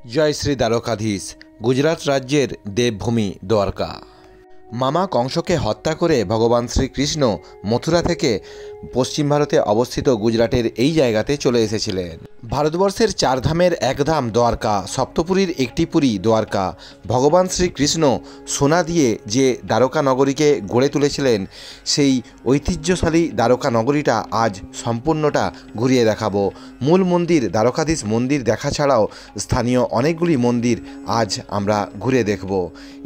জয় শ্রী দ্বারকাধীশ। গুজরাট রাজ্যের দেবভূমি দ্বারকা। মামা কংসকে হত্যা করে ভগবান শ্রীকৃষ্ণ মথুরা থেকে পশ্চিম ভারতে অবস্থিত গুজরাটের এই জায়গাতে চলে এসেছিলেন। ভারতবর্ষের চার ধামের এক ধাম দ্বারকা, সপ্তপুরীর একটি পুরী দ্বারকা। ভগবান শ্রীকৃষ্ণ সোনা দিয়ে যে দ্বারকা নগরীকে গড়ে তুলেছিলেন, সেই ঐতিহ্যশালী দ্বারকা নগরীটা আজ সম্পূর্ণটা ঘুরিয়ে দেখাবো। মূল মন্দির দ্বারকাধীশ মন্দির দেখা ছাড়াও স্থানীয় অনেকগুলি মন্দির আজ আমরা ঘুরে দেখব।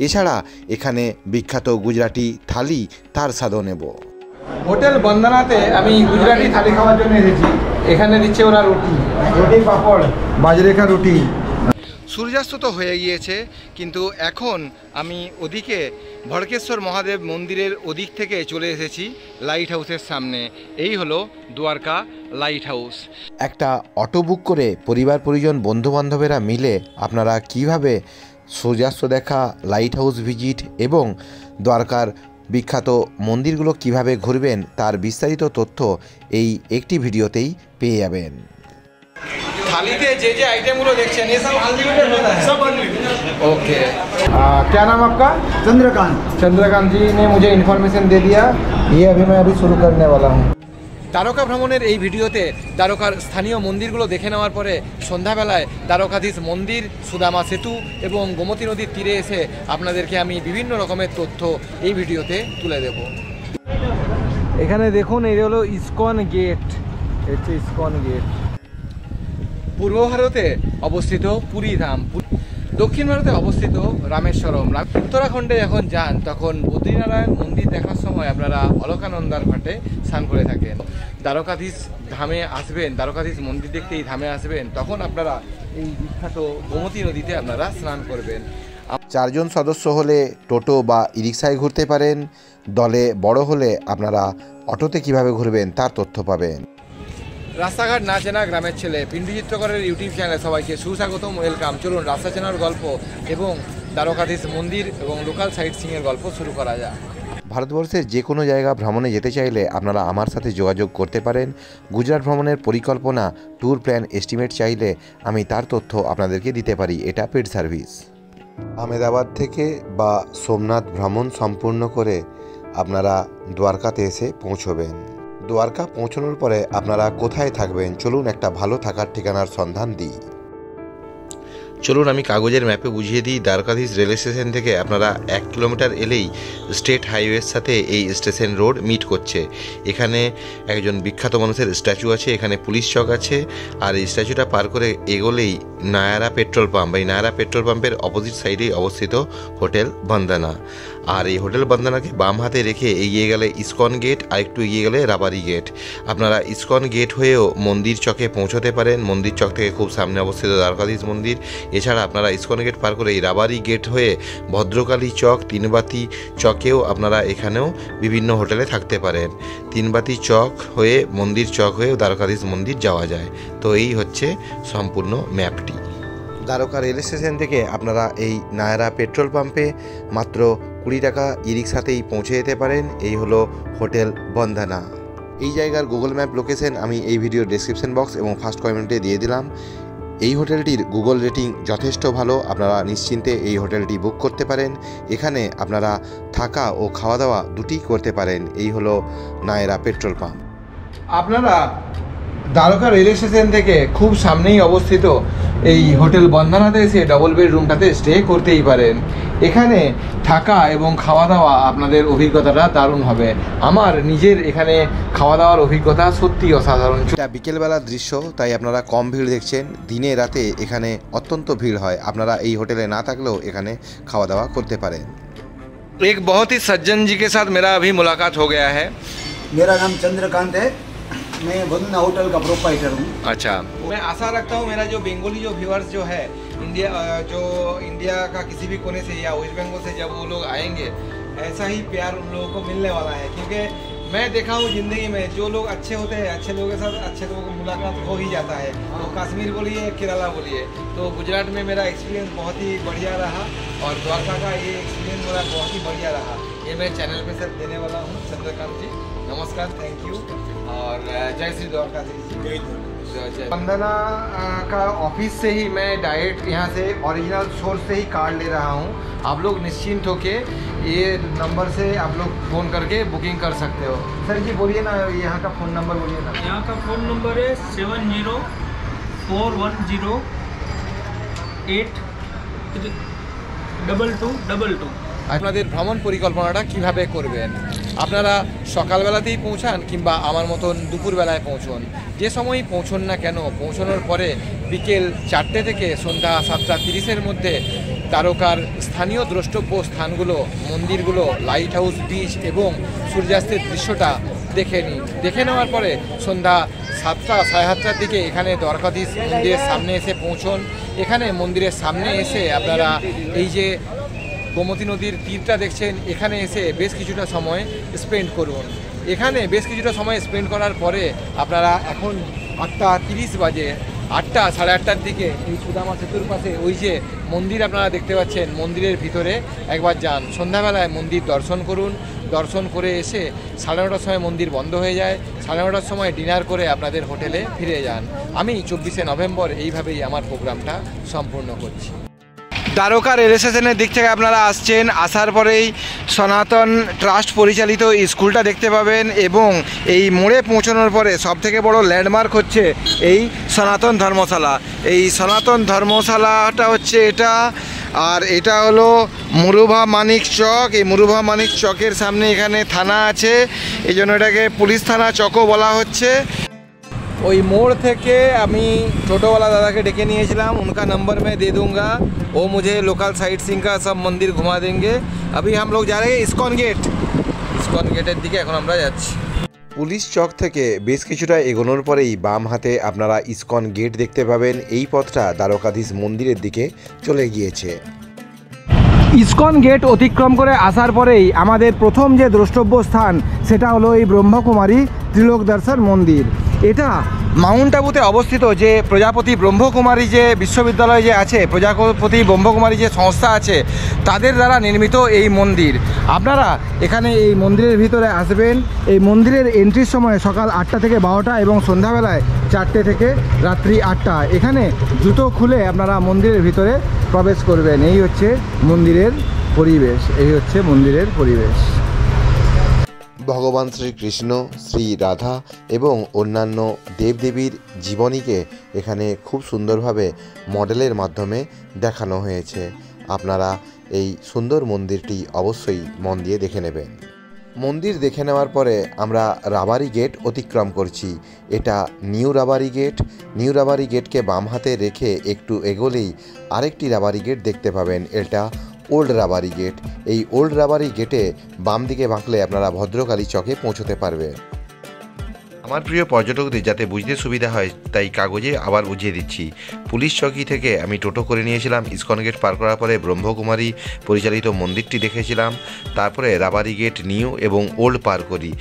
এছাড়া এখানে বিখ্যাত গুজরাটি থালি, তার স্বাদও নেব। হোটেল বন্দনাতে আমি গুজরাটি থালি খাওয়ার জন্য এসেছি। এখানে দিচ্ছে ওরা রুটি পাপড়, বাজরেখা রুটি। সূর্যাস্ত তো হয়ে গিয়েছে, কিন্তু এখন আমি ওদিকে ভড়কেশ্বর মহাদেব মন্দিরের ওদিক থেকে চলে এসেছি লাইট হাউসের সামনে। এই হলো দ্বারকা লাইট হাউস। একটা অটো বুক করে পরিবার পরিজন বন্ধুবান্ধবেরা মিলে আপনারা কিভাবে সূর্যাস্ত দেখা, লাইট হাউস ভিজিট এবং দ্বারকার বিখ্যাত মন্দিরগুলো কিভাবে ঘুরবেন তার বিস্তারিত তথ্য এই একটি ভিডিওতেই পেয়ে যাবেন। थाली जे जे आइटम गुलो देखते हैं ये सब अनलिमिटेड होता है, सब अनलिमिटेड। ओके, क्या नाम आपका? चंद्रकांत। चंद्रकांत जी ने मुझे इन्फॉर्मेशन दे दिया। ये मैं अभी शुरू करने वाला हूँ। দ্বারকা ভ্রমণের এই ভিডিওতে দ্বারকার স্থানীয় মন্দিরগুলো দেখে নেওয়ার পরে সন্ধ্যাবেলায় দ্বারকাধীশ মন্দির, সুদামা সেতু এবং গোমতী নদীর তীরে এসে আপনাদেরকে আমি বিভিন্ন রকমের তথ্য এই ভিডিওতে তুলে দেব। এখানে দেখুন, এই হলো ইসকন গেট। হচ্ছে ইসকন গেট। পূর্ব ভারতে অবস্থিত পুরী ধাম, দক্ষিণ ভারতে অবস্থিত রামেশ্বরম। উত্তরাখণ্ডে যখন যান তখন বদ্রীনারায়ণ মন্দির দেখার সময় আপনারা অলকানন্দার ঘাটে স্নান করে থাকেন। দ্বারকাধীশ ধামে আসবেন, দ্বারকাধীশ মন্দির দেখতে এই ধামে আসবেন, তখন আপনারা এই বিখ্যাত গোমতী নদীতে আপনারা স্নান করবেন। চারজন সদস্য হলে টোটো বা ই রিক্সায় ঘুরতে পারেন। দলে বড় হলে আপনারা অটোতে কিভাবে ঘুরবেন তার তথ্য পাবেন। রাস্তাঘাট না চেনা গ্রামের ছেলে পিন্টু চিত্রকরের ইউটিউব চ্যানেলে সবাইকে সুস্বাগতম, ওয়েলকাম। চলুন রাস্তা চেনার গল্প এবং দ্বারকাধীশ মন্দির এবং লোকাল সাইট সিংয়ের গল্প শুরু করা যাক। ভারতবর্ষের যে কোনো জায়গা ভ্রমণে যেতে চাইলে আপনারা আমার সাথে যোগাযোগ করতে পারেন। গুজরাট ভ্রমণের পরিকল্পনা, ট্যুর প্ল্যান, এস্টিমেট চাইলে আমি তার তথ্য আপনাদেরকে দিতে পারি। এটা পেড সার্ভিস। আহমেদাবাদ থেকে বা সোমনাথ ভ্রমণ সম্পূর্ণ করে আপনারা দ্বারকাতে এসে পৌঁছবেন। দ্বারকা পৌঁছানোর পরে আপনারা কোথায় থাকবেন, চলুন একটা ভালো থাকার ঠিকানার সন্ধান দিই। চলুন আমি কাগজের ম্যাপে বুঝিয়ে দিই। দ্বারকাধীশ রেল স্টেশন থেকে আপনারা 1 কিলোমিটার এলেই স্টেট হাইওয়ের সাথে এই স্টেশন রোড মিট করছে। এখানে একজন বিখ্যাত মানুষের স্ট্যাচু আছে, এখানে পুলিশ চক আছে, আর এই স্ট্যাচুটা পার করে এগোলেই নায়ারা পেট্রোল পাম্প। এই নায়ারা পেট্রোল পাম্পের অপোজিট সাইডেই অবস্থিত হোটেল বন্দনা। আর এই হোটেল বন্দনাকে বাম হাতে রেখে এগিয়ে গেলে ইসকন গেট, আর একটু এগিয়ে গেলে রাবারি গেট। আপনারা ইসকন গেট হয়েও মন্দির চকে পৌঁছতে পারেন। মন্দির চক থেকে খুব সামনে অবস্থিত দ্বারকাধীশ মন্দির। এছাড়া আপনারা ইসকন গেট পার করে এই রাবারি গেট হয়ে ভদ্রকালী চক, তিনবাতি চকেও আপনারা এখানেও বিভিন্ন হোটেলে থাকতে পারেন। তিনবাতি চক হয়ে মন্দির চক হয়েও দ্বারকাধীশ মন্দির যাওয়া যায়। তো এই হচ্ছে সম্পূর্ণ ম্যাপটি। দ্বারকা রেল স্টেশন থেকে আপনারা এই নায়রা পেট্রোল পাম্পে মাত্র 20 টাকা ই রিক্সাতেই পৌঁছে যেতে পারেন। এই হলো হোটেল বন্দনা। এই জায়গার গুগল ম্যাপ লোকেশন আমি এই ভিডিওর ডেসক্রিপশন বক্স এবং ফার্স্ট কমেন্টে দিয়ে দিলাম। এই হোটেলটির গুগল রেটিং যথেষ্ট ভালো, আপনারা নিশ্চিন্তে এই হোটেলটি বুক করতে পারেন। এখানে আপনারা থাকা ও খাওয়া দাওয়া দুটি করতে পারেন। এই হলো নায়রা পেট্রোল পাম্প। আপনারা দ্বারকা রেল স্টেশন থেকে খুব সামনেই অবস্থিত এই হোটেল বন্দনাতে এসে ডবল বেড রুমটাতে স্টে করতেই পারেন। এখানে থাকা এবং খাওয়া দাওয়া আপনাদের অভিজ্ঞতাটা দারুণ হবে। আমার নিজের এখানে খাওয়া দাওয়ার অভিজ্ঞতা সত্যি অসাধারণ। এটা বিকেলবেলার দৃশ্য, তাই আপনারা কম ভিড় দেখছেন। দিনে রাতে এখানে অত্যন্ত ভিড় হয়। আপনারা এই হোটেলে না থাকলেও এখানে খাওয়া দাওয়া করতে পারেন। एक बहुत ही सज्जन जी के साथ मेरा अभी मुलाकात हो गया है। मेरा नाम चंद्रकांत है, मैं वंदना होटल का प्रोप्राइटर हूँ। अच्छा, मैं आशा रखता हूँ मेरा जो बेंगोली जो व्यूअर्स जो है इंडिया का किसी भी कोने से या वेस्ट बंगाल से जब वो लोग आएंगे, ऐसा ही प्यार उन लोगों को मिलने वाला है। क्योंकि मैं देखा हूँ ज़िंदगी में जो लोग अच्छे होते हैं, अच्छे लोगों के साथ अच्छे लोगों को मुलाकात हो ही जाता है। तो कश्मीर बोलिए, केरला बोलिए, तो गुजरात में मेरा एक्सपीरियंस बहुत ही बढ़िया रहा और द्वारका का ये एक्सपीरियंस मेरा बहुत ही बढ़िया रहा। ये मैं चैनल पे सब देने वाला हूँ। चंद्रकांत जी नमस्कार, थैंक यू और जय श्री द्वारकाधीश। वंदना का ऑफिस से ही मैं डायरेक्ट यहाँ से ओरिजिनल सोर्स से ही कार्ड ले रहा हूँ। आप लोग निश्चिंत होके ये नंबर से आप लोग फ़ोन करके बुकिंग कर सकते हो। सर जी बोलिए ना, यहाँ का फ़ोन नंबर बोलिए ना। यहाँ का फ़ोन नंबर है 7041082222। আপনাদের ভ্রমণ পরিকল্পনাটা কিভাবে করবেন? আপনারা সকালবেলাতেই পৌঁছান কিংবা আমার মতন দুপুরবেলায় পৌঁছন, যে সময়ই পৌঁছন না কেন, পৌঁছানোর পরে বিকেল 4টে থেকে সন্ধ্যা 7:30-এর মধ্যে দ্বারকার স্থানীয় দ্রষ্টব্য স্থানগুলো, মন্দিরগুলো, লাইট হাউস, বিচ এবং সূর্যাস্তের দৃশ্যটা দেখে নিন। দেখে নেওয়ার পরে সন্ধ্যা 7টা, 7:30টার দিকে এখানে দ্বারকাধীশ মন্দিরের সামনে এসে পৌঁছন। এখানে মন্দিরের সামনে এসে আপনারা এই যে গোমতী নদীর তীরটা দেখছেন, এখানে এসে বেশ কিছুটা সময় স্পেন্ড করুন। এখানে বেশ কিছুটা সময় স্পেন্ড করার পরে আপনারা এখন 8:30 বাজে, 8টা, 8:30টার দিকে এই সুদামা সেতুর পাশে ওই যে মন্দির আপনারা দেখতে পাচ্ছেন, মন্দিরের ভিতরে একবার যান। সন্ধ্যাবেলায় মন্দির দর্শন করুন। দর্শন করে এসে 9:30টার সময় মন্দির বন্ধ হয়ে যায়। 9:30টার সময় ডিনার করে আপনাদের হোটেলে ফিরে যান। আমি 24শে নভেম্বর এইভাবেই আমার প্রোগ্রামটা সম্পূর্ণ করছি। দ্বারকা রেল স্টেশনের দিক থেকে আপনারা আসছেন, আসার পরেই সনাতন ট্রাস্ট পরিচালিত স্কুলটা দেখতে পাবেন এবং এই মোড়ে পৌঁছানোর পরে সবথেকে বড় ল্যান্ডমার্ক হচ্ছে এই সনাতন ধর্মশালা। এই সনাতন ধর্মশালাটা হচ্ছে এটা, আর এটা হলো মুরুভা মানিক চক। এই মুরুভা মানিক চকের সামনে এখানে থানা আছে, এই জন্য এটাকে পুলিশ থানা চকও বলা হচ্ছে। ওই মোड़ থেকে আমি টোটোवाला दादा के डेके নিয়েছিলাম, उनका नंबर मैं दे दूंगा, वो मुझे लोकल साइट सीइंग का सब मंदिर घुमा देंगे। अभी हम लोग जा रहे हैं इस्कॉन गेट। इस्कॉन गेटेর দিকে এখন আমরা যাচ্ছি। পুলিশ চক থেকে বেশ কিছুটা এগোনোর পরেই বাম হাতে আপনারা ইসকন গেট দেখতে পাবেন। এই পথটা দ্বারকাধীশ মন্দিরের দিকে চলে গিয়েছে। ইসকন গেট অতিক্রম করে আসার পরেই আমাদের প্রথম যে দ্রষ্টব্য স্থান সেটা হলো এই ব্রহ্মকুমারী ত্রিলোক দর্শন মন্দির। এটা মাউন্ট আবুতে অবস্থিত যে প্রজাপতি ব্রহ্মকুমারী যে বিশ্ববিদ্যালয় যে আছে, প্রজাপতি ব্রহ্মকুমারী যে সংস্থা আছে, তাদের দ্বারা নির্মিত এই মন্দির। আপনারা এখানে এই মন্দিরের ভিতরে আসবেন। এই মন্দিরের এন্ট্রির সময় সকাল 8টা থেকে 12টা এবং সন্ধ্যাবেলায় 4টে থেকে রাত্রি 8টা। এখানে জুতো খুলে আপনারা মন্দিরের ভিতরে প্রবেশ করবেন। এই হচ্ছে মন্দিরের পরিবেশ, এই হচ্ছে মন্দিরের পরিবেশ। ভগবান শ্রীকৃষ্ণ, শ্রী রাধা এবং অন্যান্য দেবদেবীর জীবনীকে এখানে খুব সুন্দরভাবে মডেলের মাধ্যমে দেখানো হয়েছে। আপনারা এই সুন্দর মন্দিরটি অবশ্যই মন দিয়ে দেখে নেবেন। মন্দির দেখে নেওয়ার পরে আমরা রাবারি গেট অতিক্রম করছি। এটা new Rabari gate. New Rabari গেটকে বাম হাতে রেখে একটু এগোলেই আরেকটি রাবারি গেট দেখতে পাবেন, এটা ওল্ড রাবারি গেট। এই ওল্ড রাবারি গেটে বাম দিকে বাঁকলে আপনারা ভদ্রকালী চকে পৌঁছতে পারবে। আমার প্রিয় পর্যটকদের যাতে বুঝতে সুবিধা হয় তাই কাগজে আবার বুঝিয়ে দিচ্ছি। পুলিশ চৌকি থেকে আমি টোটো করে নিয়েছিলাম। ইসকন গেট পার করার পরে ব্রহ্মকুমারী পরিচালিত মন্দিরটি দেখেছিলাম, তারপরে রাবারি গেট নিউ এবং ওল্ড পার করি।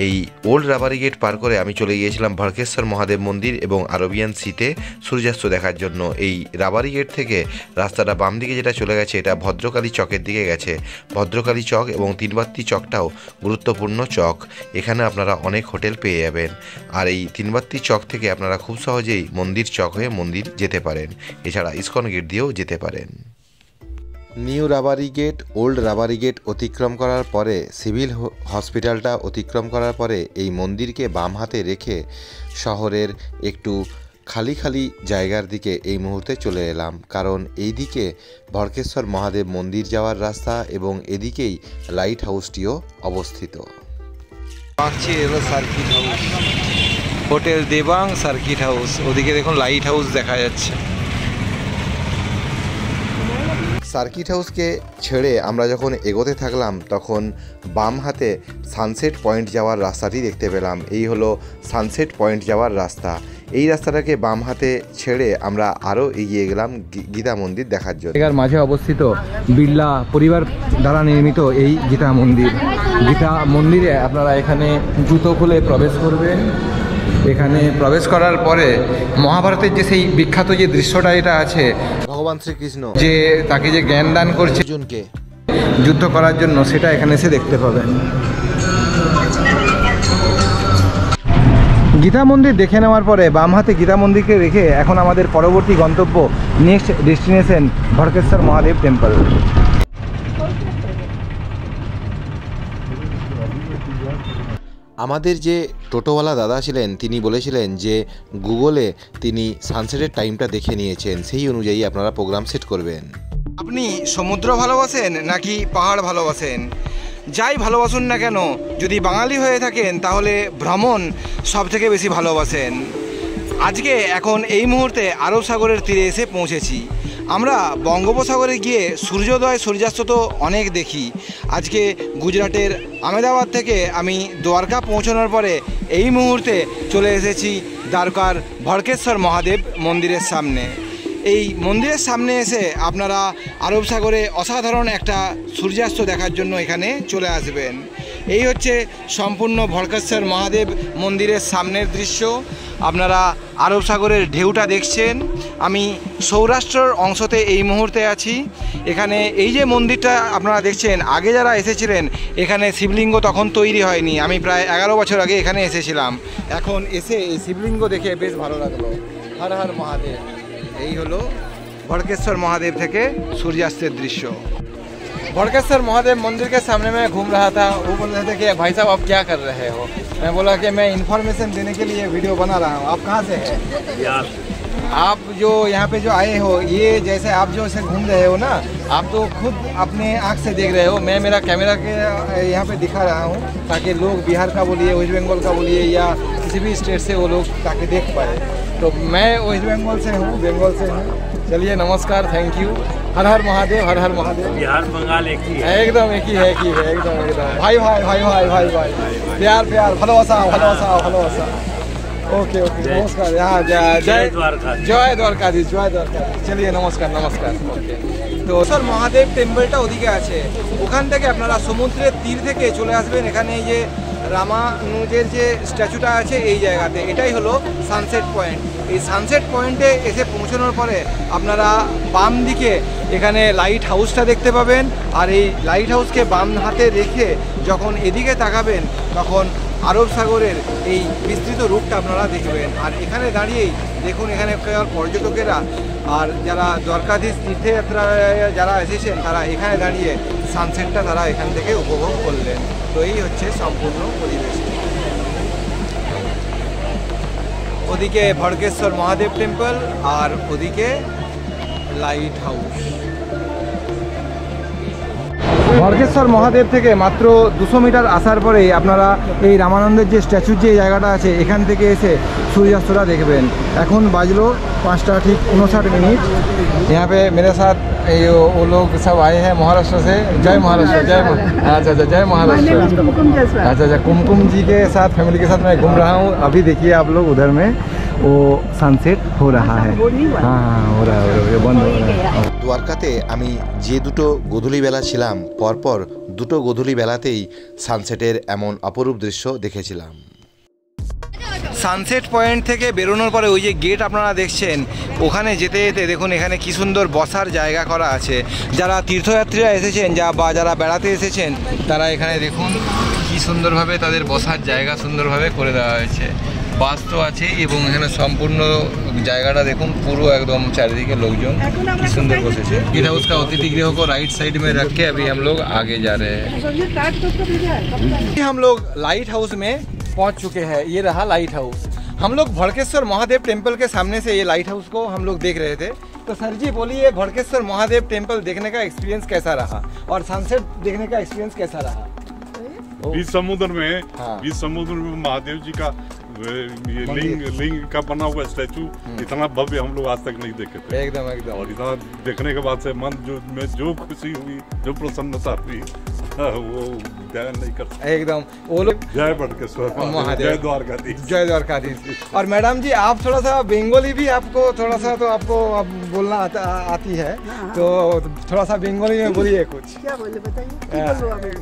এই ওল্ড রাবারি গেট পার করে আমি চলে গিয়েছিলাম ভড়কেশ্বর মহাদেব মন্দির এবং আরবিয়ান সিতে সূর্যাস্ত দেখার জন্য। এই রাবারি গেট থেকে রাস্তাটা বাম দিকে যেটা চলে গেছে এটা ভদ্রকালী চকের দিকে গেছে। ভদ্রকালী চক এবং তিনবাত্তি চকটাও গুরুত্বপূর্ণ চক, এখানে আপনারা অনেক হোটেল পেয়ে যাবেন। আর এই তিনবাত্তি চক থেকে আপনারা খুব সহজেই মন্দির চক হয়ে মন্দির যেতে পারেন, এছাড়া ইসকন গেট দিয়েও যেতে পারেন। New Rabari gate, old Rabari gate অতিক্রম করার পরে সিভিল হসপিটালটা অতিক্রম করার পরে এই মন্দিরকে বাম হাতে রেখে শহরের একটু খালি খালি জায়গার দিকে এই মুহূর্তে চলে এলাম, কারণ এই দিকে ভড়কেশ্বর মহাদেব মন্দির যাওয়ার রাস্তা এবং এদিকেই লাইট হাউসটিও অবস্থিত। Circuit house, hotel Debang circuit house, ওদিকে দেখুন লাইট হাউস দেখা যাচ্ছে। সার্কিট হাউসকে ছেড়ে আমরা যখন এগোতে থাকলাম তখন বাম হাতে সানসেট পয়েন্ট যাওয়ার রাস্তাটি দেখতে পেলাম। এই হলো সানসেট পয়েন্ট যাওয়ার রাস্তা। এই রাস্তাটাকে বাম হাতে ছেড়ে আমরা আরও এগিয়ে গেলাম গীতা মন্দির দেখার জন্য। এর মাঝে অবস্থিত বিড়লা পরিবার দ্বারা নির্মিত এই গীতা মন্দির। গীতা মন্দিরে আপনারা এখানে জুতো খুলে প্রবেশ করবেন। এখানে প্রবেশ করার পরে মহাভারতের যে সেই বিখ্যাত যে দৃশ্যটা এটা আছে, ভগবান শ্রীকৃষ্ণ যে তাকে যে জ্ঞান দান করছে অর্জুনকে যুদ্ধ করার জন্য, সেটা এখানে এসে দেখতে পাবেন। গীতা মন্দির দেখে নেওয়ার পরে বাম হাতে গীতা মন্দিরকে রেখে এখন আমাদের পরবর্তী গন্তব্য নেক্সট ডেস্টিনেশন ভড়কেশ্বর মহাদেব টেম্পল। আমাদের যে টোটোওয়ালা দাদা ছিলেন তিনি বলেছিলেন যে গুগলে তিনি সানসেটের টাইমটা দেখে নিয়েছেন, সেই অনুযায়ী আপনারা প্রোগ্রাম সেট করবেন। আপনি সমুদ্র ভালোবাসেন নাকি পাহাড় ভালোবাসেন? যাই ভালোবাসুন না কেন, যদি বাঙালি হয়ে থাকেন তাহলে ভ্রমণ সবথেকে বেশি ভালোবাসেন। আজকে এখন এই মুহূর্তে আরব সাগরের তীরে এসে পৌঁছেছি। আমরা বঙ্গোপসাগরে গিয়ে সূর্যোদয় সূর্যাস্ত তো অনেক দেখি। আজকে গুজরাটের আহমেদাবাদ থেকে আমি দ্বারকা পৌঁছানোর পরে এই মুহূর্তে চলে এসেছি দ্বারকার ভড়কেশ্বর মহাদেব মন্দিরের সামনে। এই মন্দিরের সামনে এসে আপনারা আরব সাগরে অসাধারণ একটা সূর্যাস্ত দেখার জন্য এখানে চলে আসবেন। এই হচ্ছে সম্পূর্ণ ভড়কেশ্বর মহাদেব মন্দিরের সামনের দৃশ্য। আপনারা আরব সাগরের ঢেউটা দেখছেন। আমি সৌরাষ্ট্রের অংশতে এই মুহূর্তে আছি। এখানে এই যে মন্দিরটা আপনারা দেখছেন, আগে যারা এসেছিলেন এখানে শিবলিঙ্গ তখন তৈরি হয়নি। আমি প্রায় 11 বছর আগে এখানে এসেছিলাম। এখন এসে এই শিবলিঙ্গ দেখে বেশ ভালো লাগলো। হর হর মহাদেব। এই হলো भड़केश्वर महादेव থেকে सूर्यास्तेर दृश्य। भड़केश्वर महादेव मंदिर के सामने मैं घूम रहा था। वो बोल रहे थे कि भाई साहब आप क्या कर रहे हो? मैं बोला कि मैं इन्फॉर्मेशन देने के लिए वीडियो बना रहा हूँ। आप कहाँ से हैं? आप जो यहाँ पे जो आए हो, ये जैसे आप जो ऐसे घूम रहे हो ना, आप तो खुद अपने आँख से देख रहे हो। मैं मेरा कैमरा के यहाँ पे दिखा रहा हूँ ताकि लोग बिहार का बोलिए, वेस्ट बंगाल का बोलिए, या किसी भी स्टेट से वो लोग ताकि देख पाए। तो मैं वेस्ट बंगाल से हूँ, बंगाल से हूँ। चलिए नमस्कार, थैंक यू। हर हर महादेव, हर हर महादेव। बिहार बंगाल एक ही है, एकदम एक ही है, एकदम एकदम भाई भाई भाई भाई भाई भाई प्यार प्यार ভালোবাসা ভালোবাসা ভালোবাসা। ओके ओके नमस्कार। यहाँ जय द्वारकाधीश, জয় দ্বারকাধীশ, জয় দ্বারকাধীশ। চলিয়ে নমস্কার নমস্কার। ওকে, তো সর মহাদেব টেম্পলটা ওদিকে আছে। ওখান থেকে আপনারা সমুদ্রের তীর থেকে চলে আসবেন। এখানে এই যে রামানুজের যে স্ট্যাচুটা আছে এই জায়গাতে, এটাই হলো সানসেট পয়েন্ট। এই সানসেট পয়েন্টে এসে পৌঁছানোর পরে আপনারা বাম দিকে এখানে লাইট হাউসটা দেখতে পাবেন। আর এই লাইট হাউসকে বাম হাতে রেখে যখন এদিকে তাকাবেন তখন আরব সাগরের এই বিস্তৃত রূপটা আপনারা দেখবেন। আর এখানে দাঁড়িয়েই দেখুন, এখানে পর্যটকেরা আর যারা দ্বারকাধীশ তীর্থযাত্রা যারা এসেছেন তারা এখানে দাঁড়িয়ে সানসেটটা তারা এখান থেকে উপভোগ করলেন। তো এই হচ্ছে সম্পূর্ণ পরিবেশ। ওদিকে ভড়কেশ্বর মহাদেব টেম্পল আর ওদিকে লাইট হাউস। ভড়কেশ্বর মহাদেব থেকে মাত্র 200 মিটার আসার পরেই আপনারা এই রামানন্দের যে স্ট্যাচুর যে জায়গাটা আছে এখান থেকে এসে सूर्यास्तरा देखबें। এখন বাজলো 5টা ঠিক 59 मिनट। यहाँ पे मेरे साथ वो लोग सब आए हैं महाराष्ट्र से। जय महाराष्ट्र, जय अच्छा अच्छा जय महाराष्ट्र। अच्छा अच्छा, कुमकुम जी के साथ फैमिली के साथ मैं घूम रहा हूँ। अभी देखिए आप लोग उधर में वो सनसेट हो रहा है। हाँ हाँ हो रहा है, बंद हो रहा है। দ্বারকাতে আমি যে দুটো গধূলি বেলা ছিলাম, পরপর দুটো গধূলি বেলাতেই সানসেটের এমন অপরূপ দৃশ্য দেখেছিলাম। সানসেট পয়েন্ট থেকে বেরোনোর পরে ওই যে গেট আপনারা দেখছেন, ওখানে যেতে যেতে দেখুন এখানে কি সুন্দর বসার জায়গা করা আছে। যারা তীর্থযাত্রীরা এসেছেন বা যারা বেড়াতে এসেছেন তারা এখানে দেখুন কি সুন্দরভাবে তাদের বসার জায়গা সুন্দরভাবে করে দেওয়া হয়েছে। বাস তো আছে এবং এখানে সম্পূর্ণ জায়গাটা দেখুন পুরো একদম চারিদিকে लोगजन की सुंदर बसेছে। गेट हाउस का अतिथि गृह को राइट साइड में रख के अभी हम लोग आगे जा रहे हैं। हम लोग लाइट हाउस में पहुंच चुके हैं। ये रहा लाइट हाउस। हम लोग भड़केश्वर महादेव टेम्पल के सामने से ये लाइट हाउस को हम लोग देख रहे थे। तो सर जी बोलिए, भड़केश्वर महादेव टेम्पल देखने का एक्सपीरियंस कैसा रहा और सनसेट देखने का एक्सपीरियंस कैसा रहा? बीच समुद्र में महादेव जी का ये लिंग का बना हुआ स्टैचू इतना भव्य हम लोग आज तक नहीं देखे थे। एकदम एकदम। और इतना देखने के बाद से मन में जो खुशी हुई, जो प्रसन्नता हुई, वो बयान नहीं कर सकते। एकदम वो लोग। जय भड़केश्वर महादेव, जय द्वारकाधीश, जय द्वारकाधीश। और मैडम जी आप थोड़ा सा बंगाली भी आपको थोड़ा सा तो आपको बोलना आती है, तो थोड़ा सा बंगाली में बोलिए कुछ। क्या बोले बताइए?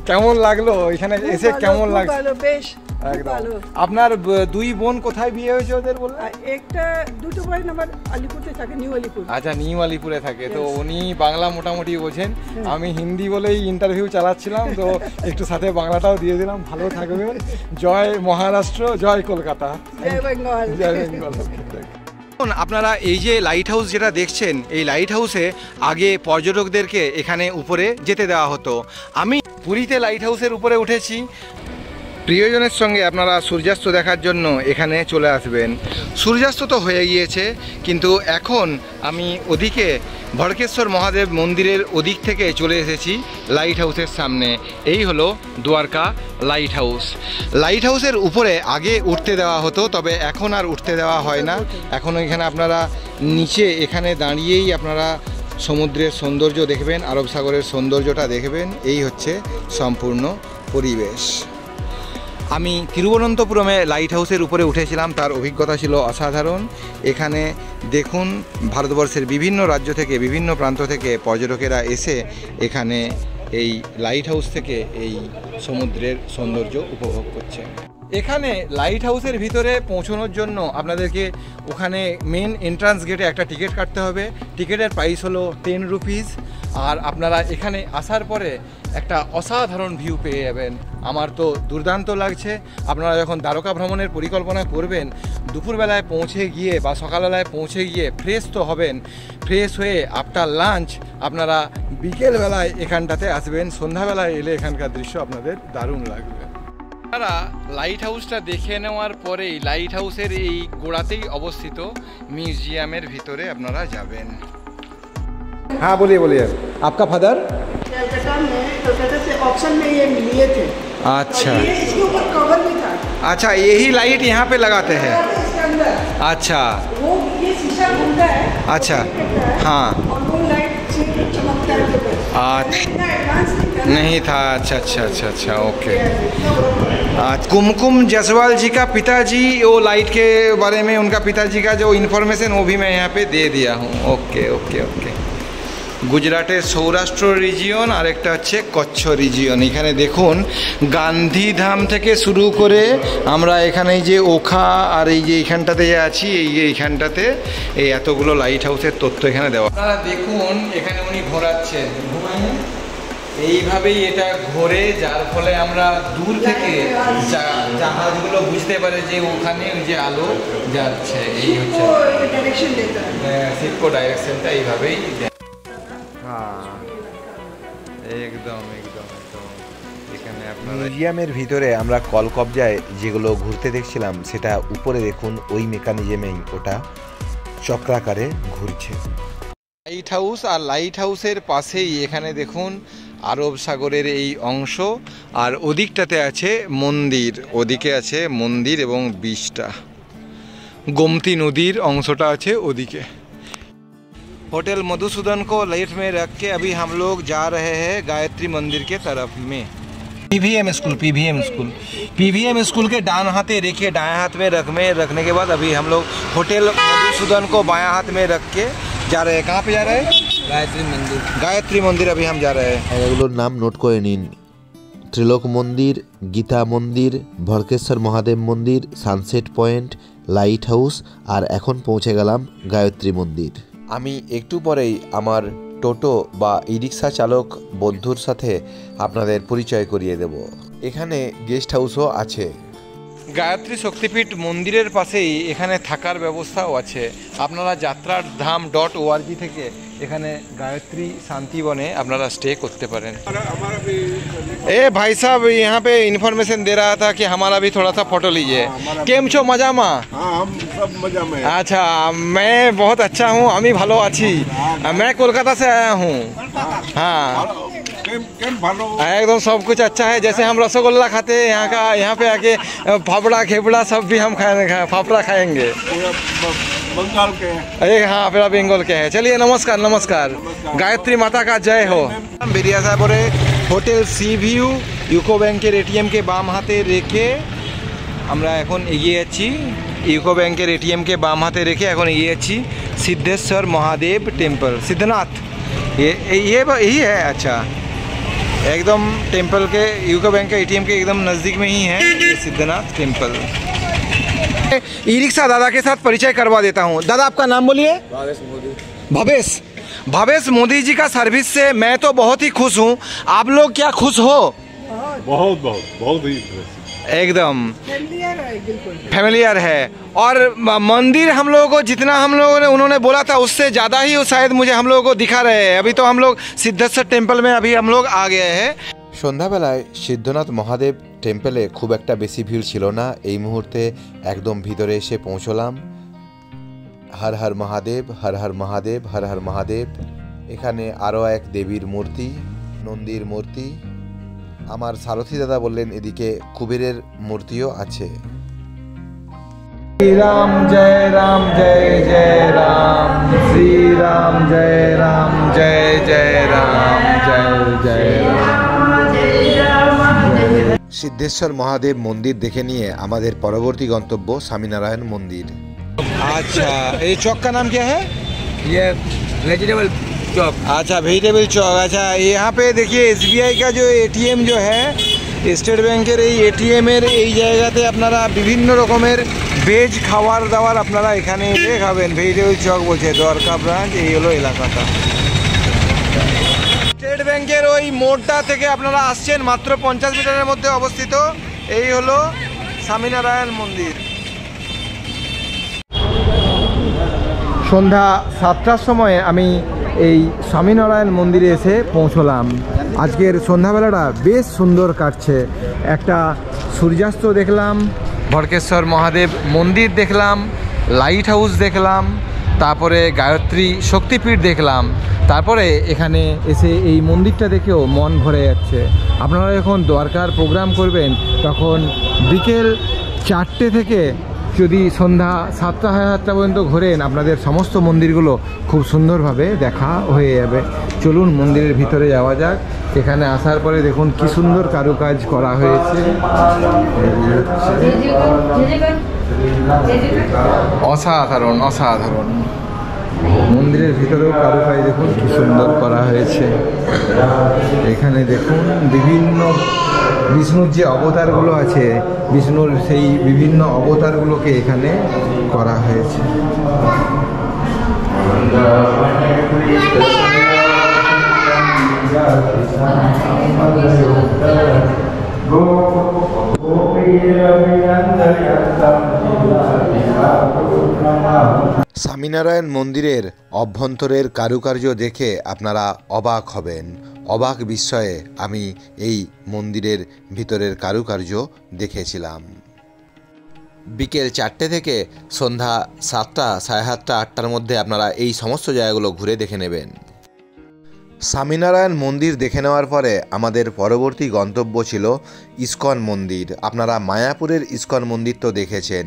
কেমন লাগলো এখানে এসে? কেমন লাগলো? বেশ একদম। আপনার দুই বোন কোথায় বিয়ে হয়েছে ওদের বললেন? একটা দুটো বাড়ি আমার আলিপুরে থাকে, নিউ আলিপুর। আচ্ছা, নিউ আলিপুরে থাকে। তো উনি বাংলা মোটামুটি বোঝেন, আমি হিন্দি বলেই ইন্টারভিউ চালাচ্ছিলাম, তো একটু সাথে বাংলাটাও দিয়ে দিলাম। ভালো থাকবেন। জয় মহারাষ্ট্র, জয় কলকাতা, জয় বেঙ্গল। জয় বেঙ্গল। আপনারা এই যে লাইট হাউস যেটা দেখছেন, এই লাইট হাউসে আগে পর্যটকদেরকে এখানে উপরে যেতে দেওয়া হতো। আমি পুরীতে লাইট হাউসের উপরে উঠেছি। প্রিয়জনের সঙ্গে আপনারা সূর্যাস্ত দেখার জন্য এখানে চলে আসবেন। সূর্যাস্ত তো হয়ে গিয়েছে, কিন্তু এখন আমি ওদিকে ভড়কেশ্বর মহাদেব মন্দিরের ওদিক থেকে চলে এসেছি লাইট হাউসের সামনে। এই হলো দ্বারকা লাইট হাউস। লাইট হাউসের উপরে আগে উঠতে দেওয়া হতো, তবে এখন আর উঠতে দেওয়া হয় না। এখন এখানে আপনারা নিচে এখানে দাঁড়িয়েই আপনারা সমুদ্রের সৌন্দর্য দেখবেন, আরব সাগরের সৌন্দর্যটা দেখবেন। এই হচ্ছে সম্পূর্ণ পরিবেশ। আমি তিরুবনন্তপুরমে লাইট হাউসের উপরে উঠেছিলাম, তার অভিজ্ঞতা ছিল অসাধারণ। এখানে দেখুন ভারতবর্ষের বিভিন্ন রাজ্য থেকে, বিভিন্ন প্রান্ত থেকে পর্যটকেরা এসে এখানে এই লাইট হাউস থেকে এই সমুদ্রের সৌন্দর্য উপভোগ করছে। এখানে লাইট হাউসের ভিতরে পৌঁছানোর জন্য আপনাদেরকে ওখানে মেন এন্ট্রান্স গেটে একটা টিকিট কাটতে হবে। টিকিটের প্রাইস হলো 10 রুপিস। আর আপনারা এখানে আসার পরে একটা অসাধারণ ভিউ পেয়ে যাবেন। আমার তো দুর্দান্ত লাগছে। আপনারা যখন দ্বারকা ভ্রমণের পরিকল্পনা করবেন, দুপুরবেলায় পৌঁছে গিয়ে বা সকালবেলায় পৌঁছে গিয়ে ফ্রেশ তো হবেন। ফ্রেশ হয়ে আফটার লাঞ্চ আপনারা বিকেলবেলায় এখানটাতে আসবেন। সন্ধ্যাবেলায় এলে এখানকার দৃশ্য আপনাদের দারুণ লাগবে। আপনারা লাইট হাউসটা দেখে নেওয়ার পরেই লাইট হাউসের এই গোড়াতেই অবস্থিত মিউজিয়ামের ভিতরে আপনারা যাবেন। हाँ बोलिए बोलिए। आपका फादर कलकत्ता में, कलकत्ता से ऑक्शन में ये लिए थे। अच्छा, ये इसके ऊपर कवर भी था। अच्छा, यही लाइट यहाँ पे लगाते हैं। इसके अंदर अच्छा, वो ये शीशा घूमता है। अच्छा, हाँ, और वो लाइट चमकता है। इतना एडवांस नहीं था। अच्छा अच्छा अच्छा अच्छा, ओके। कुमकुम जायसवाल जी का पिताजी, वो लाइट के बारे में उनका पिताजी का जो इन्फॉर्मेशन वो भी मैं यहाँ पे दे दिया हूँ। Okay okay okay. গুজরাটের সৌরাষ্ট্র রিজিয়ন আর একটা হচ্ছে কচ্ছ রিজিয়ন। এখানে দেখুন গান্ধীধাম থেকে শুরু করে আমরা এখানে যে ওখা আর এই যে এইখানটাতে যে আছি, এই যে এইখানটাতে এই এতগুলো লাইট হাউসের তথ্য এখানে দেওয়া। আপনারা দেখুন এখানে উনি ঘোরাচ্ছেন, এইভাবেই এটা ঘোরে, যার ফলে আমরা দূর থেকে জাহাজগুলো বুঝতে পারে যে ওখানে ওই যে আলো যাচ্ছে। এই হচ্ছে डायरेक्शन देता है। সিটকো ডাইরেকশনটা এইভাবেই দেয়। একদম একদম একদম। এখানে আপনার মিউজিয়ামের ভিতরে আমরা কলকবজায় যেগুলো ঘুরতে দেখছিলাম, সেটা উপরে দেখুন ওই মেকানিজমেই ওটা চক্রাকারে ঘুরছে। লাইট হাউস, আর লাইট হাউসের পাশেই এখানে দেখুন আরব সাগরের এই অংশ, আর ওদিকটাতে আছে মন্দির। ওদিকে আছে মন্দির এবং বিচটা, গোমতী নদীর অংশটা আছে ওদিকে। होटल मधुसूदन को लेफ्ट में रख के अभी हम लोग जा रहे हैं गायत्री मंदिर के तरफ में। पीवीएम स्कूल के डान हाथे रेखे दाएं हाथ में रखने के बाद अभी हम लोग होटल मधुसूदन को बायां हाथ में रख के जा रहे हैं। कहाँ पे जा रहे हैं? गायत्री मंदिर अभी हम जा रहे हैं। এগুলোর নাম নোট করে নিন: ত্রিলোক মন্দির, গীতা মন্দির, ভড়কেশ্বর মহাদেব মন্দির, সানসেট পয়েন্ট, লাইট হাউস, আর এখন পৌঁছে গেলাম গায়ত্রী মন্দির। আমি একটু পরেই আমার টোটো বা ই রিক্সা চালক বন্ধুর সাথে আপনাদের পরিচয় করিয়ে দেব। এখানে গেস্ট হাউসও আছে। গায়ত্রী শক্তিপীঠ মন্দিরের পাশেই এখানে থাকার ব্যবস্থাও আছে। আপনারা যাত্রাধাম.org থেকে এখানে গায়ত্রী শান্তিবনে আপনারা স্टे करते पारें। ए भाई साहब यहाँ पे इन्फॉर्मेशन दे रहा था कि हमारा भी थोड़ा सा फोटो लीजिए। केम छो मजा मा? हम सब मजा में। अच्छा, मैं बहुत अच्छा हूँ, अमी भालो अच्छी। मैं कोलकाता से आया हूँ। हाँ, एकदम सब कुछ अच्छा है। जैसे हम रसगुल्ला खाते हैं यहाँ का, यहाँ पे आके फाफड़ा खेपड़ा सब भी हम फाफड़ा खाएंगे। बंगाल के अरे हाँ, फिर बेंगल के हैं। चलिए नमस्कार नमस्कार। गायत्री माता का जय हो। बेरिया साहबरे হোটেল সি ভিউ ইউকো ব্যাংকের এটিএমকে বাম হাতে রেখে আমরা এখন এগিয়ে যাচ্ছি। ইউকো ব্যাংকের এটিএমকে বাম হাতে রেখে এখন এগিয়ে যাচ্ছি সিদ্ধেশ্বর মহাদেব টেম্পল, सिद्धनाथ। ये यही है। अच्छा, एकदम टेंपल के यूको बैंक के एटीएम के एकदम नज़दीक में ही है ये सिद्धनाथ टेंपल। ई रिक्शा दादा के साथ परिचय करवा देता हूँ। दादा आपका नाम बोलिए। भवेश मोदी जी का सर्विस से मैं तो बहुत ही खुश हूँ। आप लोग क्या खुश हो? बहुत बहुत बहुत ही एकदम फैमिलियर है। और मंदिर हम लोगों को जितना हम लोगों ने उन्होंने बोला था उससे ज़्यादा ही शायद मुझे हम लोगों को दिखा रहे हैं। अभी तो हम लोग सिद्धेश्वर टेम्पल में अभी हम लोग आ गए हैं। সন্ধ্যাবেলায় সিদ্ধনাথ মহাদেব টেম্পলে খুব একটা বেশি ভিড় ছিল না। এই মুহূর্তে একদম ভিতরে এসে পৌঁছলাম। হর হর মহাদেব, হর হর মহাদেব, হর হর মহাদেব। এখানে আরও এক দেবীর মূর্তি, নন্দীর মূর্তি। আমার সারথী দাদা বললেন এদিকে কুবেরের মূর্তিও আছে। श्रीराम जय राम जय जय राम, श्री राम जय राम जय जय राम जय जय राम। সিদ্ধেশ্বর মহাদেব মন্দির দেখে নিয়ে আমাদের পরবর্তী গন্তব্য স্বামীনারায়ণ মন্দির। अच्छा, ये चौक का नाम क्या है? ये वेजिटेबल चॉप। अच्छा, वेजिटेबल चौक। अच्छा, यहाँ पे देखिए SBI का जो ATM जो है, স্টেট ব্যাংকের এই এটিএমের এই জায়গাতে আপনারা বিভিন্ন রকমের ভেজ খাবার দাবার আপনারা এখানে এসে খাবেন। ভেজিটেবল চক বলছে দ্বারকা ব্রাঞ্চ, এই হলো এলাকাটা। স্টেট ব্যাংকের ওই মোড়টা থেকে আপনারা আসছেন মাত্র 50 মিটারের মধ্যে অবস্থিত। এই হলো স্বামীনারায়ণ মন্দির। সন্ধ্যা 7টার সময় আমি এই স্বামীনারায়ণ মন্দিরে এসে পৌঁছলাম। আজকের সন্ধ্যাবেলাটা বেশ সুন্দর কাটছে। একটা সূর্যাস্ত দেখলাম, ভড়কেশ্বর মহাদেব মন্দির দেখলাম, লাইট হাউস দেখলাম, তারপরে গায়ত্রী শক্তিপীঠ দেখলাম। তারপরে এখানে এসে এই মন্দিরটা দেখেও মন ভরে যাচ্ছে। আপনারা যখন দ্বারকার প্রোগ্রাম করবেন তখন বিকেল 4টে থেকে যদি সন্ধ্যা 7টা 7:30 পর্যন্ত ঘোরেন আপনাদের সমস্ত মন্দিরগুলো খুব সুন্দরভাবে দেখা হয়ে যাবে। চলুন মন্দিরের ভিতরে যাওয়া যাক। এখানে আসার পরে দেখুন কি সুন্দর কারুকাজ করা হয়েছে। অসাধারণ অসাধারণ। মন্দিরের ভিতরেও কারুকাজ দেখুন কি সুন্দর করা হয়েছে। এখানে দেখুন বিভিন্ন বিষ্ণুর যে অবতারগুলো আছে, বিষ্ণুর সেই বিভিন্ন অবতারগুলোকে এখানে করা হয়েছে। স্বামীনারায়ণ মন্দিরের অভ্যন্তরের কারুকার্য দেখে আপনারা অবাক হবেন। অবাক বিস্ময়ে আমি এই মন্দিরের ভিতরের কারুকার্য দেখেছিলাম। বিকেল 4টে থেকে সন্ধ্যা 7টা 7:30 8টার মধ্যে আপনারা এই সমস্ত জায়গাগুলো ঘুরে দেখে নেবেন। স্বামীনারায়ণ মন্দির দেখে নেওয়ার পরে আমাদের পরবর্তী গন্তব্য ছিল ইস্কন মন্দির। আপনারা মায়াপুরের ইস্কন মন্দির তো দেখেছেন,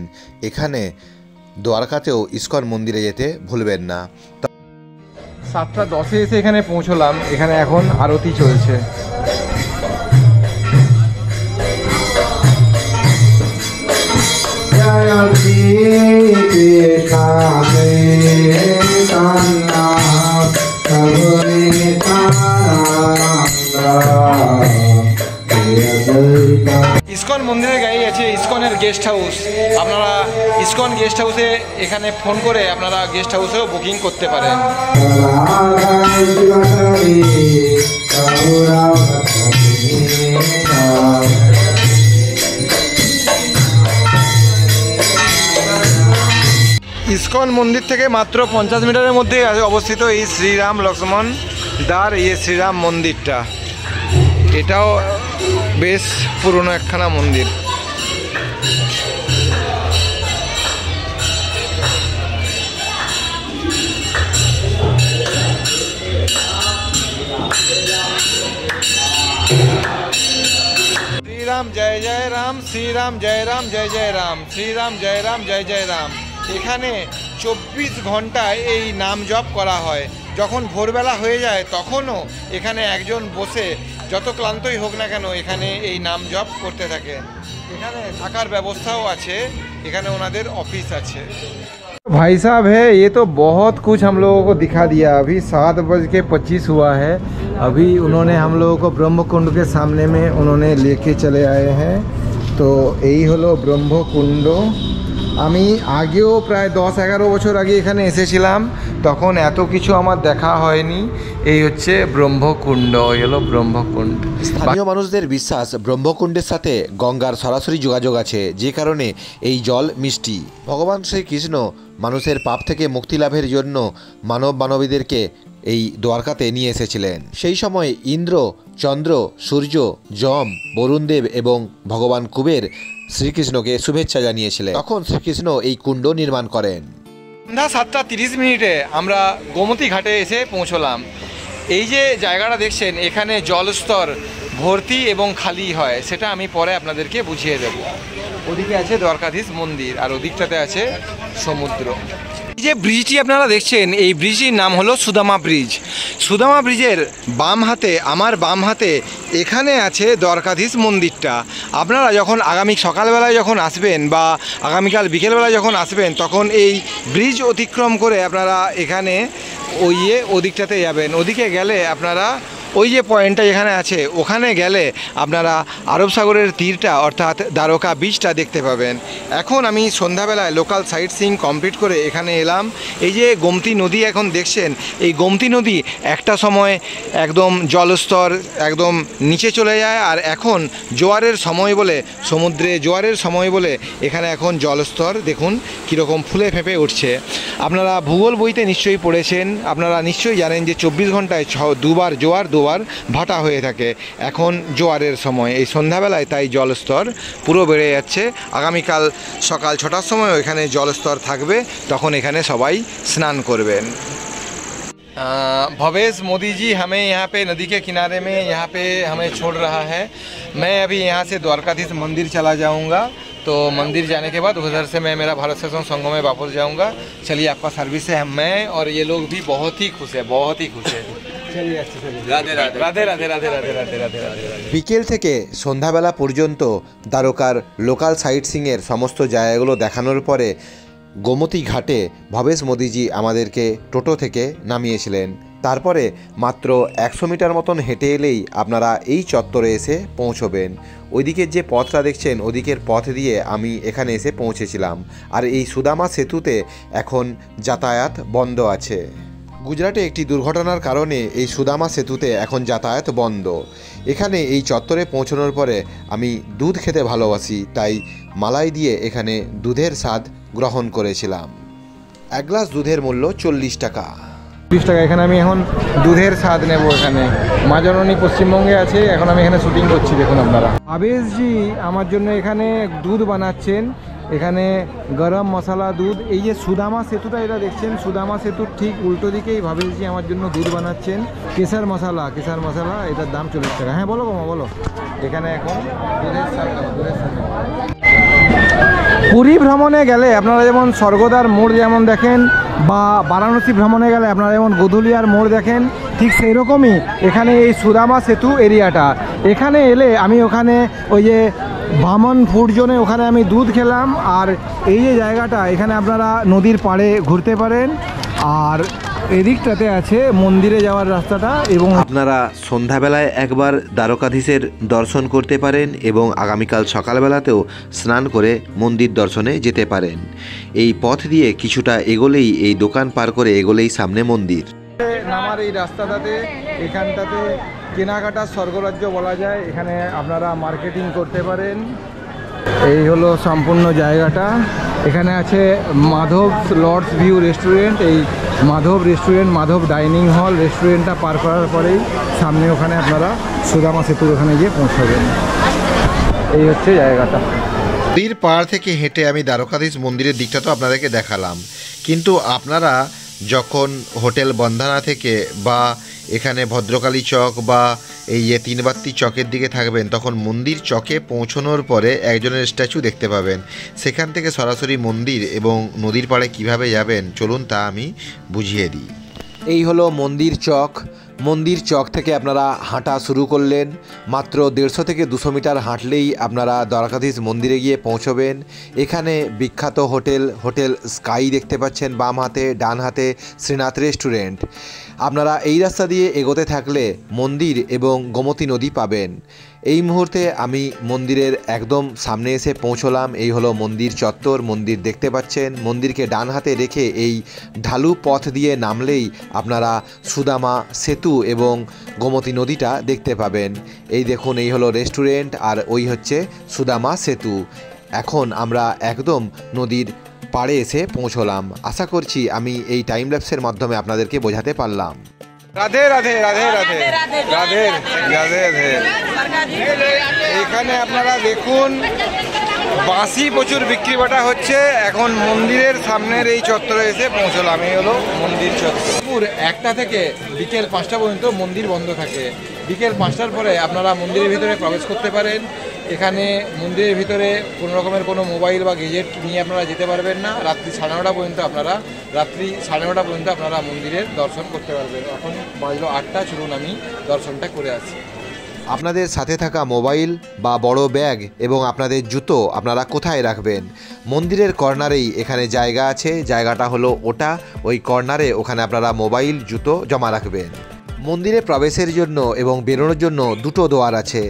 এখানে দ্বারকাতেও ইস্কন মন্দিরে যেতে ভুলবেন না। 7:10 এসে এখানে পৌঁছলাম। এখানে এখন আরতি চলছে। ইস্কন মন্দিরে গাড়ি আছে, ইস্কনের গেস্ট হাউস। আপনারা ইস্কন গেস্ট হাউসে এখানে ফোন করে আপনারা গেস্ট হাউসেও বুকিং করতে পারেন। ইস্কন মন্দির থেকে মাত্র 50 মিটারের মধ্যে অবস্থিত এই শ্রীরাম লক্ষ্মণ দার এই শ্রীরাম মন্দিরটা। এটাও বেশ পুরনো একখানা মন্দির। শ্রীরাম জয় জয় রাম, শ্রীরাম জয় রাম জয় জয় রাম, শ্রীরাম জয় রাম জয় জয় রাম। এখানে 24 ঘন্টায় এই নাম জপ করা হয়। যখন ভোরবেলা হয়ে যায় তখনও এখানে একজন বসে যত ক্লান্তই হোক না কেন এখানে এই নাম জপ করতে থাকে। এখানে থাকার ব্যবস্থাও আছে, এখানে ওনাদের অফিস আছে। भाई साहब है, ये तो बहुत कुछ हम लोगों को दिखा दिया। अभी 7:25 हुआ है। अभी उन्होंने हम लोगों को ब्रह्मकुंड के सामने में उन्होंने लेके चले आए हैं। तो এই হলো ব্রহ্মকুণ্ড। আমি আগেও প্রায় 10-11 বছর আগে এখানে এসেছিলাম, তখন এত কিছু আমার দেখা হয়নি। এই হচ্ছে ব্রহ্মকুণ্ড, এই হলো ব্রহ্মকুণ্ড। স্থানীয় মানুষদের বিশ্বাস ব্রহ্মকুণ্ডের সাথে গঙ্গার সরাসরি যোগাযোগ আছে, যে কারণে এই জল মিষ্টি। ভগবান শ্রীকৃষ্ণ মানুষের পাপ থেকে মুক্তি লাভের জন্য মানব মানবীদেরকে এই দ্বারকাতে নিয়ে এসেছিলেন। সেই সময় ইন্দ্র, চন্দ্র, সূর্য, যম, বরুণদেব এবং ভগবান কুবের শ্রীকৃষ্ণকে শুভেচ্ছা জানিয়েছিলেন। তখন শ্রীকৃষ্ণ এই কুণ্ড নির্মাণ করেন। সন্ধ্যা 7:30 আমরা গোমতী ঘাটে এসে পৌঁছলাম। এই যে জায়গাটা দেখছেন, এখানে জলস্তর ভর্তি এবং খালি হয়, সেটা আমি পরে আপনাদেরকে বুঝিয়ে দেব। ওদিকে আছে দ্বারকাধীশ মন্দির আর ওদিকটাতে আছে সমুদ্র। এই যে ব্রিজটি আপনারা দেখছেন, এই ব্রিজটির নাম হলো সুদামা ব্রিজ। সুদামা ব্রিজের বাম হাতে, আমার বাম হাতে এখানে আছে দ্বারকাধীশ মন্দিরটা। আপনারা যখন আগামী সকালবেলায় যখন আসবেন বা আগামীকাল বিকেলবেলায় যখন আসবেন, তখন এই ব্রিজ অতিক্রম করে আপনারা এখানে ওদিকটাতে যাবেন। ওদিকে গেলে আপনারা ওই যে পয়েন্টটা যেখানে আছে, ওখানে গেলে আপনারা আরব সাগরের তীরটা অর্থাৎ দ্বারকা বিচটা দেখতে পাবেন। এখন আমি সন্ধ্যাবেলায় লোকাল সাইট সিইং কমপ্লিট করে এখানে এলাম। এই যে গোমতী নদী এখন দেখছেন, এই গোমতী নদী একটা সময় একদম জলস্তর একদম নিচে চলে যায়, আর এখন জোয়ারের সময় বলে, সমুদ্রে জোয়ারের সময় বলে এখানে এখন জলস্তর দেখুন কীরকম ফুলে ফেঁপে উঠছে। আপনারা ভূগোল বইতে নিশ্চয়ই পড়েছেন, আপনারা নিশ্চয়ই জানেন যে 24 ঘন্টায় 2বার জোয়ার 2বার ভাটা হয়ে থাকে। এখন জোয়ারের সময়, এই সন্ধ্যাবেলায় তাই জলস্তর পুরো বেড়ে যাচ্ছে। আগামীকাল সকাল 6টার সময় এখানে জলস্তর থাকবে, তখন এখানে সবাই স্নান করবেন। भवेश मोदी जी हमें यहाँ पे नदी के किनारे में यहाँ पे हमें छोड़ रहा है। मैं अभी यहाँ से द्वारकाधीश मंदिर चला जाऊँगा, तो मंदिर जाने के बाद उधर से मैं मेरा भारत सेशन संगम में वापस जाऊँगा। चलिए, आपका सर्विस है। मैं और ये लोग भी बहुत ही खुश है, बहुत ही खुश है। चलिए, अच्छे चलिए। राधे राधे राधे राधे राधे राधे राधे राधे राधे। বিকেল থেকে সন্ধ্যাবেলা পর্যন্ত দ্বারকার লোকাল সাইট সিংয়ের সমস্ত জায়গাগুলো দেখানোর পরে গোমতী ঘাটে ভবেশ মোদিজি আমাদেরকে টোটো থেকে নামিয়েছিলেন। তারপরে মাত্র 100 মিটার মতন হেঁটে এলেই আপনারা এই চত্বরে এসে পৌঁছবেন। ওইদিকের যে পথটা দেখছেন, ওদিকের পথ দিয়ে আমি এখানে এসে পৌঁছেছিলাম। আর এই সুদামা সেতুতে এখন যাতায়াত বন্ধ আছে। গুজরাটে একটি দুর্ঘটনার কারণে এই সুদামা সেতুতে এখন যাতায়াত বন্ধ। এখানে এই চত্বরে পৌঁছানোর পরে আমি দুধ খেতে ভালোবাসি, তাই মালাই দিয়ে এখানে দুধের স্বাদ গ্রহণ করেছিলাম। এক গ্লাস দুধের মূল্য 40 টাকা। 30 টাকা। এখানে আমি এখন দুধের স্বাদ নেব। এখানে মা জননী পশ্চিমবঙ্গে আছে, এখন আমি এখানে শুটিং করছি। দেখুন আপনারা, আবেশজি আমার জন্য এখানে দুধ বানাচ্ছেন। এখানে গরম মশলা দুধ। এই যে সুদামা সেতুটা এটা দেখছেন, সুদামা সেতুর ঠিক উল্টো দিকেই ভাবেশজি আমার জন্য দুধ বানাচ্ছেন। কেশর মশলা, কেশর মশলা, এটার দাম 40 টাকা। হ্যাঁ বলো মামা বলো। এখানে এখন দুধের স্বাদ নেব, দুধের স্বাদ নেব। পুরী ভ্রমণে গেলে আপনারা যেমন স্বর্গদ্বার মোড় যেমন দেখেন, বা বারাণসী ভ্রমণে গেলে আপনারা যেমন গোধুলিয়ার মোড় দেখেন, ঠিক সেই রকমই এখানে এই সুদামা সেতু এরিয়াটা। এখানে এলে আমি ওখানে ওই যে বামন ফুড জোনে ওখানে আমি দুধ খেলাম। আর এই যে জায়গাটা, এখানে আপনারা নদীর পাড়ে ঘুরতে পারেন। আর এদিকটাতে আছে মন্দিরে যাওয়ার রাস্তাটা। এবং আপনারা সন্ধ্যাবেলায় একবার দ্বারকাধীশের দর্শন করতে পারেন এবং আগামীকাল সকালবেলাতেও স্নান করে মন্দির দর্শনে যেতে পারেন। এই পথ দিয়ে কিছুটা এগোলেই, এই দোকান পার করে এগোলেই সামনে মন্দির। নামার এই রাস্তাটাতে, এখানটাতে কেনাকাটার স্বর্গরাজ্য বলা যায়। এখানে আপনারা মার্কেটিং করতে পারেন। এই হলো সম্পূর্ণ জায়গাটা। এখানে আছে মাধব লর্ডস ভিউ রেস্টুরেন্ট। এই Madhav restaurant, Madhav dining hall রেস্টুরেন্টটা পার করার পরেই সামনে ওখানে আপনারা সুদামা সেতুর ওখানে গিয়ে পৌঁছাবেন। এই হচ্ছে জায়গাটা। নদীর পাড় থেকে হেঁটে আমি দ্বারকাধীশ মন্দিরের দিকটা তো আপনাদেরকে দেখালাম, কিন্তু আপনারা যখন হোটেল বন্ধনা থেকে বা এখানে ভদ্রকালী চক বা এই যে তিনবাত্তি চকের দিকে থাকবেন, তখন মন্দির চকে পৌঁছানোর পরে একজনের স্ট্যাচু দেখতে পাবেন। সেখান থেকে সরাসরি মন্দির এবং নদীর পাড়ে কিভাবে যাবেন চলুন তা আমি বুঝিয়ে দিই। এই হলো মন্দির চক। মন্দির চক থেকে আপনারা হাঁটা শুরু করলেন। মাত্র 150 থেকে 200 মিটার হাঁটলেই আপনারা দ্বারকাধীশ মন্দিরে গিয়ে পৌঁছবেন। এখানে বিখ্যাত হোটেল স্কাই দেখতে পাচ্ছেন বাম হাতে, ডান হাতে শ্রীনাথ রেস্টুরেন্ট। আপনারা এই রাস্তা দিয়ে এগোতে থাকলে মন্দির এবং গোমতী নদী পাবেন। এই মুহূর্তে আমি মন্দিরের একদম সামনে এসে পৌঁছলাম। এই হলো মন্দির চত্বর। মন্দির দেখতে পাচ্ছেন। মন্দিরকে ডান হাতে রেখে এই ঢালু পথ দিয়ে নামলেই আপনারা সুদামা সেতু এবং গোমতী নদীটা দেখতে পাবেন। এই দেখুন, এই হলো রেস্টুরেন্ট আর ওই হচ্ছে সুদামা সেতু। এখন আমরা একদম নদীর পাড়ে এসে পৌঁছলাম। আশা করছি আমি এই টাইম ল্যাপসের মাধ্যমে আপনাদেরকে বোঝাতে পারলাম। রাধে রাধে রাধে রাধে রাধে রাধে রাধে। এখানে আপনারা দেখুন বাঁশি প্রচুর বিক্রি বাটা হচ্ছে। এখন মন্দিরের সামনের এই চত্বরে এসে পৌঁছলাম। এই হলো মন্দির চত্বর। দুপুর 1টা থেকে বিকেল 5টা পর্যন্ত মন্দির বন্ধ থাকে। বিকেল 5টার পরে আপনারা মন্দিরের ভিতরে প্রবেশ করতে পারেন। এখানে মন্দিরের ভিতরে কোনো রকমের কোনো মোবাইল বা গেজেট নিয়ে আপনারা যেতে পারবেন না। রাত্রি 9:30 পর্যন্ত আপনারা মন্দিরের দর্শন করতে পারবেন। এখন বাজলো 8টা, চলুন আমি দর্শনটা করে আসি। আপনাদের সাথে থাকা মোবাইল বা বড় ব্যাগ এবং আপনাদের জুতো আপনারা কোথায় রাখবেন? মন্দিরের কর্নারেই এখানে জায়গা আছে। জায়গাটা হলো ওটা, ওই কর্নারে। ওখানে আপনারা মোবাইল, জুতো জমা রাখবেন। মন্দিরে প্রবেশের জন্য এবং বেরোনোর জন্য দুটো দোয়ার আছে।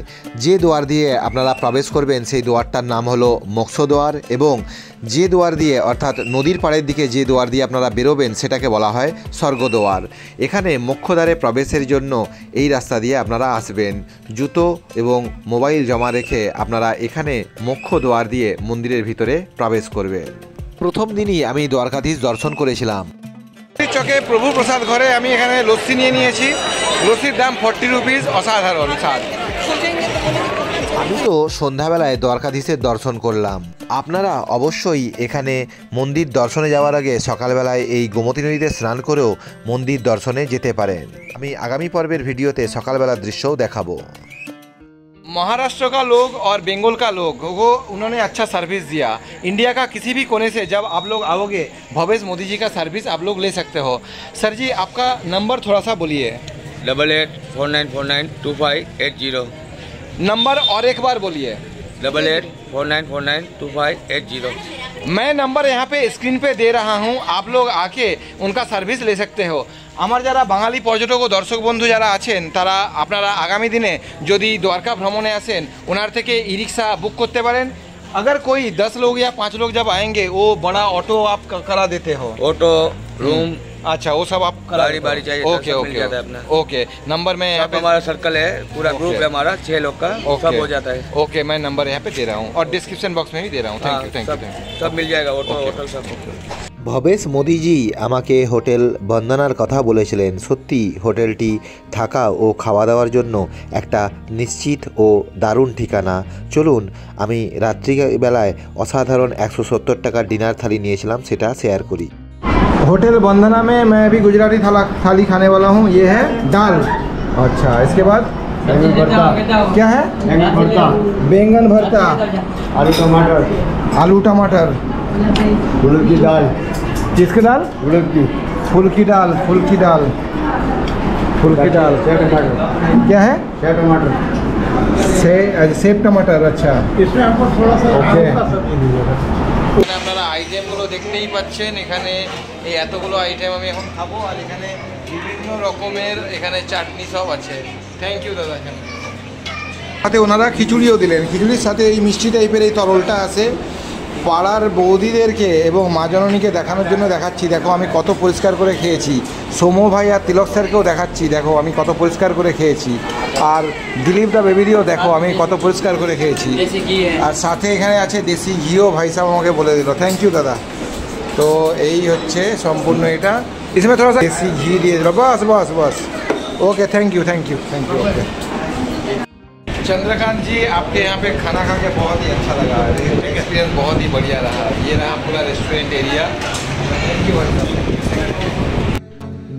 যে দোয়ার দিয়ে আপনারা প্রবেশ করবেন সেই দোয়ারটার নাম হলো মোক্ষদ্বার, এবং যে দোয়ার দিয়ে অর্থাৎ নদীর পাড়ের দিকে যে দোয়ার দিয়ে আপনারা বেরোবেন সেটাকে বলা হয় স্বর্গদ্বার। এখানে মোক্ষদ্বারে প্রবেশের জন্য এই রাস্তা দিয়ে আপনারা আসবেন। জুতো এবং মোবাইল জমা রেখে আপনারা এখানে মোক্ষদ্বার দিয়ে মন্দিরের ভিতরে প্রবেশ করবেন। প্রথম দিনই আমি দ্বারকাধীশ দর্শন করেছিলাম। চকে প্রভু প্রসাদ ঘরে আমি এখানে লস্যি নিয়ে নিয়েছি। লস্যির দাম 40 রুপিস, অসাধারণ স্বাদ। আমি তো সন্ধ্যাবেলায় দ্বারকাধীশের দর্শন করলাম। আপনারা অবশ্যই এখানে মন্দির দর্শনে যাওয়ার আগে সকালবেলায় এই গোমতী নদীতে স্নান করেও মন্দির দর্শনে যেতে পারেন। আমি আগামী পর্বের ভিডিওতে সকালবেলার দৃশ্যও দেখাবো। महाराष्ट्र का लोग और बंगाल का लोग वो उन्होंने अच्छा सर्विस दिया। इंडिया का किसी भी कोने से जब आप लोग आओगे भवेश मोदी जी का सर्विस आप लोग ले सकते हो। सर जी आपका नंबर थोड़ा सा बोलिए। 8849492580। नंबर और एक बार बोलिए। 8849492580। मैं नंबर यहाँ पे स्क्रीन पे दे रहा हूँ, आप लोग आके उनका सर्विस ले सकते हो। আমার যারা বাঙালি পর্যটক ও দর্শক বন্ধু যারা আছেন তারা আপনারা আগামী দিনে যদি দ্বারকা ভ্রমণে আসেন ওনার থেকে ই রিক্সা বুক করতে পারেন। अगर कोई 10 लोग या 5 लोग जब आएंगे वो बड़ा ऑटो आप करा देते हो? ऑटो, रूम, अच्छा वो सब आप गाड़ी चाहिए। Okay okay okay. नंबर में यहाँ पे हमारा सर्कल है, पूरा ग्रुप है हमारा 6 लोग का, सब हो जाता है। ओके, मैं नंबर यहाँ पे दे रहा हूँ और डिस्क्रिप्शन बॉक्स में भी दे रहा हूँ। Thank you. सब मिल जाएगा, ऑटो होटल सब। ভবেশ মোদিজি আমাকে হোটেল বন্দনার কথা বলেছিলেন। সত্যি হোটেলটি থাকা ও খাওয়া দাওয়ার জন্য একটা নিশ্চিত ও দারুণ ঠিকানা। চলুন আমি রাত্রিবেলায় অসাধারণ 170 টাকার ডিনার থালি নিয়েছিলাম, সেটা শেয়ার করি। होटल वंदना में मैं अभी गुजराती थाली खाने वाला हूँ। ये है दाल। अच्छा, इसके बाद क्या है? बैंगन भरता, आलू टमाटर, उड़द की दाल। किसकी दाल? उड़द की। फुल की दाल। क्या है? सेब टमाटर। अच्छा, इसमें आपको थोड़ा सा ओके। আপনারা আইটেমগুলো দেখতেই পাচ্ছেন। এখানে এই এতগুলো আইটেম আমি এখন খাবো আর এখানে বিভিন্ন রকমের এখানে চাটনি সব আছে। থ্যাংক ইউ দাদা। এখানে সাথে ওনারা খিচুড়িও দিলেন। খিচুড়ির সাথে এই মিষ্টি টাইপের এই তরলটা আছে। পাড়ার বৌদিদেরকে এবং মা জননীকে দেখানোর জন্য দেখাচ্ছি। দেখো আমি কত পরিষ্কার করে খেয়েছি। সোমো ভাই আর তিলক স্যারকেও দেখাচ্ছি, দেখো আমি কত পরিষ্কার করে খেয়েছি। আর দিলীপ দা বেবিদিও দেখো আমি কত পরিষ্কার করে খেয়েছি। আর সাথে এখানে আছে দেশি ঘিও, ভাই সাহেব আমাকে বলে দিল। থ্যাংক ইউ দাদা। তো এই হচ্ছে সম্পূর্ণ এটা। इसमें थोड़ा सा देसी घी दिए दिलो। बस okay. Thank you okay. Chandrakant ji आपके यहाँ पे खाना खा के बहुत ही अच्छा लगा। एक्सपीरियंस बहुत ही बढ़िया रहा। ये रहा पूरा रेस्टोरेंट एरिया। Thank you.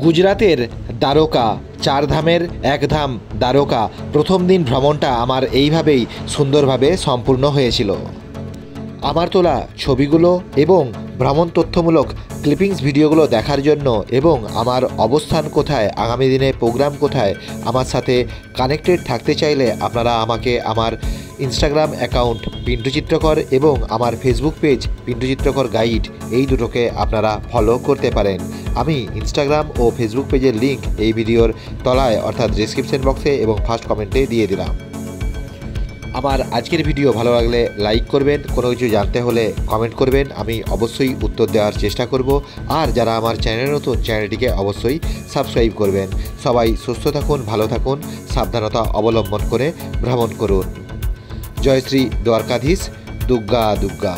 গুজরাতের দ্বারকা, চারধামের এক ধাম দ্বারকা। প্রথম দিন ভ্রমণটা আমার এইভাবেই সুন্দরভাবে সম্পূর্ণ হয়েছিল। আমার তোলা ছবিগুলো এবং ভ্রমণ তথ্যমূলক ক্লিপিংস ভিডিওগুলো দেখার জন্য এবং আমার অবস্থান কোথায়, আগামী দিনে প্রোগ্রাম কোথায়, আমার সাথে কানেক্টেড থাকতে চাইলে আপনারা আমাকে আমার ইনস্টাগ্রাম অ্যাকাউন্ট পিন্টু চিত্রকর এবং আমার ফেসবুক পেজ পিন্টু চিত্রকর গাইড, এই দুটোকে আপনারা ফলো করতে পারেন। আমি ইনস্টাগ্রাম ও ফেসবুক পেজের লিঙ্ক এই ভিডিওর তলায় অর্থাৎ ডেসক্রিপশন বক্সে এবং ফার্স্ট কমেন্টে দিয়ে দিলাম। আমার আজকের ভিডিও ভালো লাগলে লাইক করবেন, কোনো কিছু জানতে হলে কমেন্ট করবেন, আমি অবশ্যই উত্তর দেওয়ার চেষ্টা করব। আর যারা আমার চ্যানেলে নতুন, চ্যানেলটিকে অবশ্যই সাবস্ক্রাইব করবেন। সবাই সুস্থ থাকুন, ভালো থাকুন, সাবধানতা অবলম্বন করে ভ্রমণ করুন। জয় শ্রী দ্বারকাধীশ, দুর্গা দুর্গা।